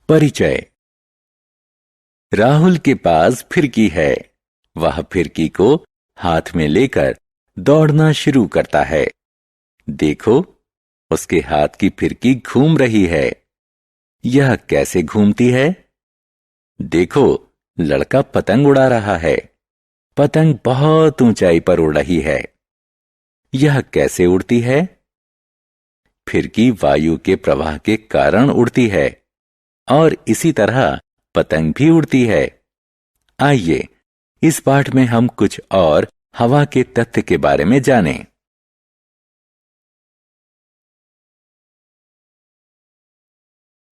परिचय। राहुल के पास फिरकी है। वह फिरकी को हाथ में लेकर दौड़ना शुरू करता है। देखो, उसके हाथ की फिरकी घूम रही है। यह कैसे घूमती है? देखो, लड़का पतंग उड़ा रहा है। पतंग बहुत ऊंचाई पर उड़ रही है। यह कैसे उड़ती है? फिरकी वायु के प्रवाह के कारण उड़ती है और इसी तरह पतंग भी उड़ती है। आइए, इस पाठ में हम कुछ और हवा के तथ्य के बारे में जानें।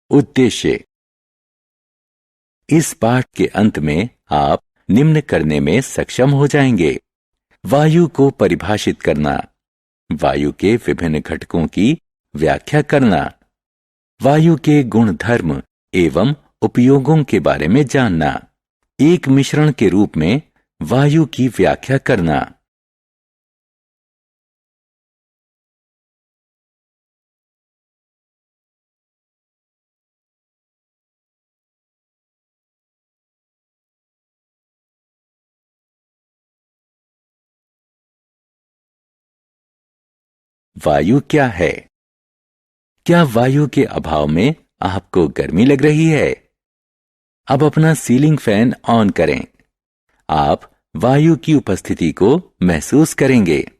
उद्देश्य। इस पाठ के अंत में आप निम्न करने में सक्षम हो जाएंगे: वायु को परिभाषित करना, वायु के विभिन्न घटकों की व्याख्या करना, वायु के गुण धर्म एवं उपयोगों के बारे में जानना, एक मिश्रण के रूप में वायु की व्याख्या करना। वायु क्या है? क्या वायु के अभाव में आपको गर्मी लग रही है? अब अपना सीलिंग फैन ऑन करें। आप वायु की उपस्थिति को महसूस करेंगे।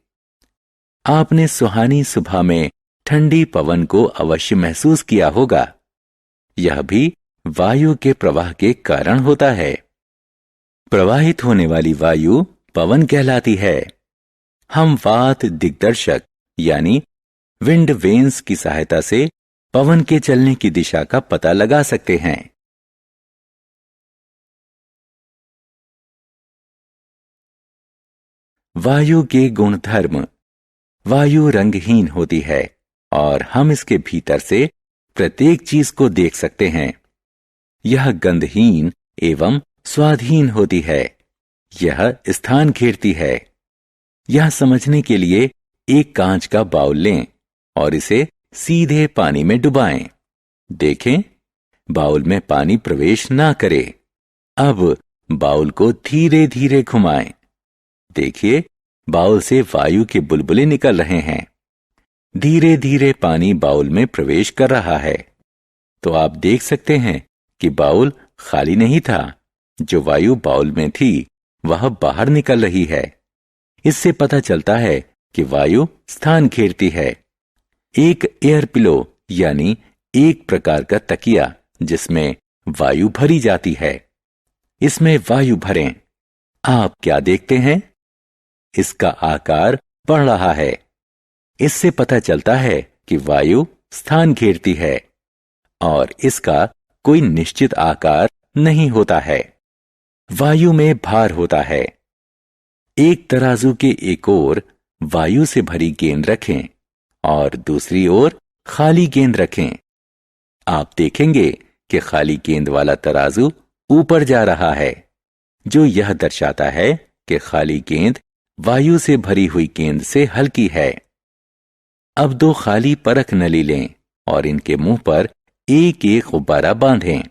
आपने सुहानी सुबह में ठंडी पवन को अवश्य महसूस किया होगा। यह भी वायु के प्रवाह के कारण होता है। प्रवाहित होने वाली वायु पवन कहलाती है। हम वात दिग्दर्शक यानी विंड वेन्स की सहायता से पवन के चलने की दिशा का पता लगा सकते हैं। वायु के गुण धर्म। वायु रंगहीन होती है और हम इसके भीतर से प्रत्येक चीज को देख सकते हैं। यह गंधहीन एवं स्वादहीन होती है। यह स्थान घेरती है। यह समझने के लिए एक कांच का बाउल लें और इसे सीधे पानी में डुबाएं। देखें, बाउल में पानी प्रवेश ना करे। अब बाउल को धीरे धीरे घुमाएं। देखिए, बाउल से वायु के बुलबुले निकल रहे हैं। धीरे धीरे पानी बाउल में प्रवेश कर रहा है। तो आप देख सकते हैं कि बाउल खाली नहीं था। जो वायु बाउल में थी वह बाहर निकल रही है। इससे पता चलता है कि वायु स्थान घेरती है। एक एयर पिलो यानी एक प्रकार का तकिया जिसमें वायु भरी जाती है। इसमें वायु भरें। आप क्या देखते हैं? इसका आकार बढ़ रहा है। इससे पता चलता है कि वायु स्थान घेरती है और इसका कोई निश्चित आकार नहीं होता है। वायु में भार होता है। एक तराजू के एक ओर वायु से भरी गेंद रखें और दूसरी ओर खाली गेंद रखें। आप देखेंगे कि खाली गेंद वाला तराजू ऊपर जा रहा है, जो यह दर्शाता है कि खाली गेंद वायु से भरी हुई गेंद से हल्की है। अब दो खाली परख नली लें और इनके मुंह पर एक एक गुब्बारा बांधें।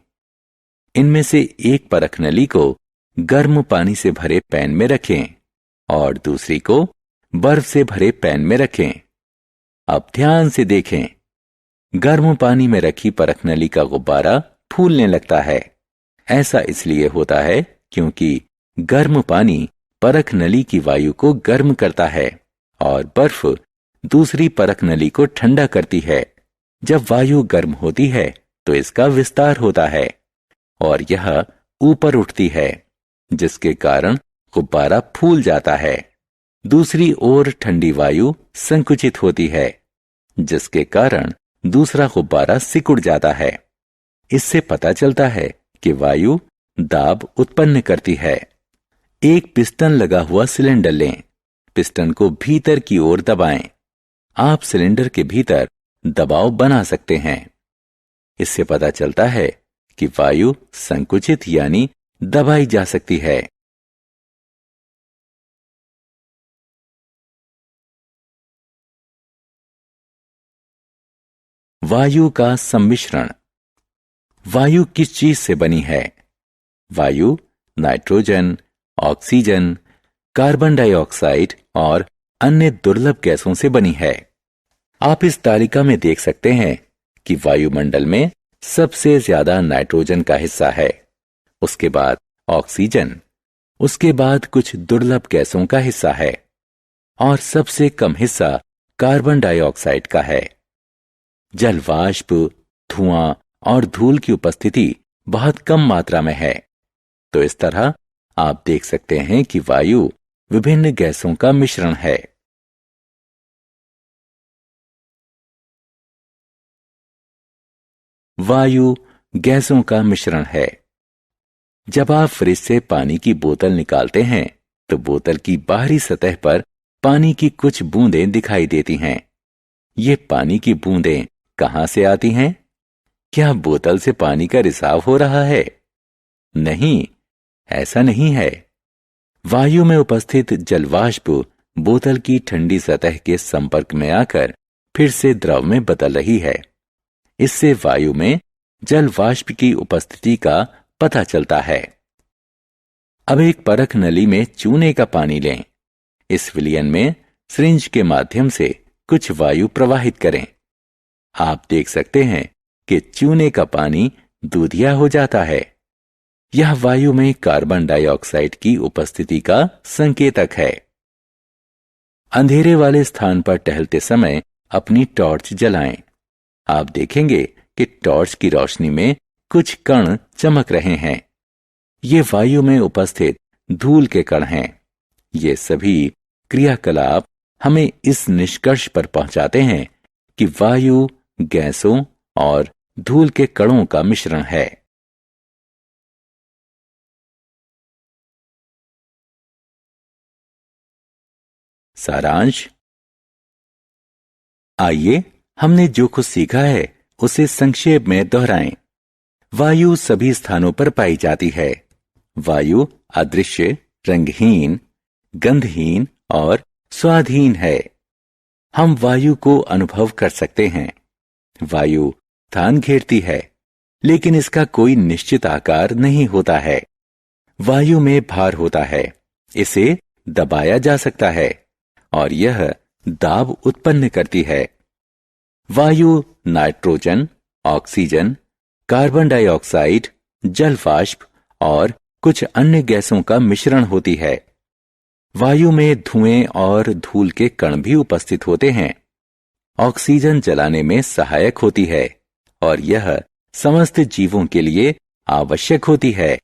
इनमें से एक परख नली को गर्म पानी से भरे पैन में रखें और दूसरी को बर्फ से भरे पैन में रखें। अब ध्यान से देखें। गर्म पानी में रखी परख नली का गुब्बारा फूलने लगता है। ऐसा इसलिए होता है क्योंकि गर्म पानी परख नली की वायु को गर्म करता है और बर्फ दूसरी परख नली को ठंडा करती है। जब वायु गर्म होती है तो इसका विस्तार होता है और यह ऊपर उठती है, जिसके कारण गुब्बारा फूल जाता है। दूसरी ओर ठंडी वायु संकुचित होती है, जिसके कारण दूसरा गुब्बारा सिकुड़ जाता है। इससे पता चलता है कि वायु दाब उत्पन्न करती है। एक पिस्टन लगा हुआ सिलेंडर लें। पिस्टन को भीतर की ओर दबाएं। आप सिलेंडर के भीतर दबाव बना सकते हैं। इससे पता चलता है कि वायु संकुचित यानी दबाई जा सकती है। वायु का सम्मिश्रण। वायु किस चीज से बनी है? वायु नाइट्रोजन, ऑक्सीजन, कार्बन डाइऑक्साइड और अन्य दुर्लभ गैसों से बनी है। आप इस तालिका में देख सकते हैं कि वायुमंडल में सबसे ज्यादा नाइट्रोजन का हिस्सा है, उसके बाद ऑक्सीजन, उसके बाद कुछ दुर्लभ गैसों का हिस्सा है और सबसे कम हिस्सा कार्बन डाइऑक्साइड का है। जल वाष्प, धुआं और धूल की उपस्थिति बहुत कम मात्रा में है। तो इस तरह आप देख सकते हैं कि वायु विभिन्न गैसों का मिश्रण है। वायु गैसों का मिश्रण है। जब आप फ्रिज से पानी की बोतल निकालते हैं तो बोतल की बाहरी सतह पर पानी की कुछ बूंदें दिखाई देती हैं। ये पानी की बूंदें कहां से आती हैं? क्या बोतल से पानी का रिसाव हो रहा है? नहीं, ऐसा नहीं है। वायु में उपस्थित जलवाष्प बोतल की ठंडी सतह के संपर्क में आकर फिर से द्रव में बदल रही है। इससे वायु में जल वाष्प की उपस्थिति का पता चलता है। अब एक परख नली में चूने का पानी लें। इस विलयन में सिरिंज के माध्यम से कुछ वायु प्रवाहित करें। आप देख सकते हैं कि चूने का पानी दूधिया हो जाता है। यह वायु में कार्बन डाइऑक्साइड की उपस्थिति का संकेतक है। अंधेरे वाले स्थान पर टहलते समय अपनी टॉर्च जलाएं। आप देखेंगे कि टॉर्च की रोशनी में कुछ कण चमक रहे हैं। ये वायु में उपस्थित धूल के कण हैं। ये सभी क्रियाकलाप हमें इस निष्कर्ष पर पहुंचाते हैं कि वायु गैसों और धूल के कणों का मिश्रण है। सारांश। आइए हमने जो कुछ सीखा है उसे संक्षेप में दोहराएं। वायु सभी स्थानों पर पाई जाती है। वायु अदृश्य, रंगहीन, गंधहीन और स्वादहीन है। हम वायु को अनुभव कर सकते हैं। वायु स्थान घेरती है, लेकिन इसका कोई निश्चित आकार नहीं होता है। वायु में भार होता है, इसे दबाया जा सकता है और यह दाब उत्पन्न करती है। वायु नाइट्रोजन, ऑक्सीजन, कार्बन डाइऑक्साइड, जल वाष्प और कुछ अन्य गैसों का मिश्रण होती है। वायु में धुएं और धूल के कण भी उपस्थित होते हैं। ऑक्सीजन जलाने में सहायक होती है और यह समस्त जीवों के लिए आवश्यक होती है।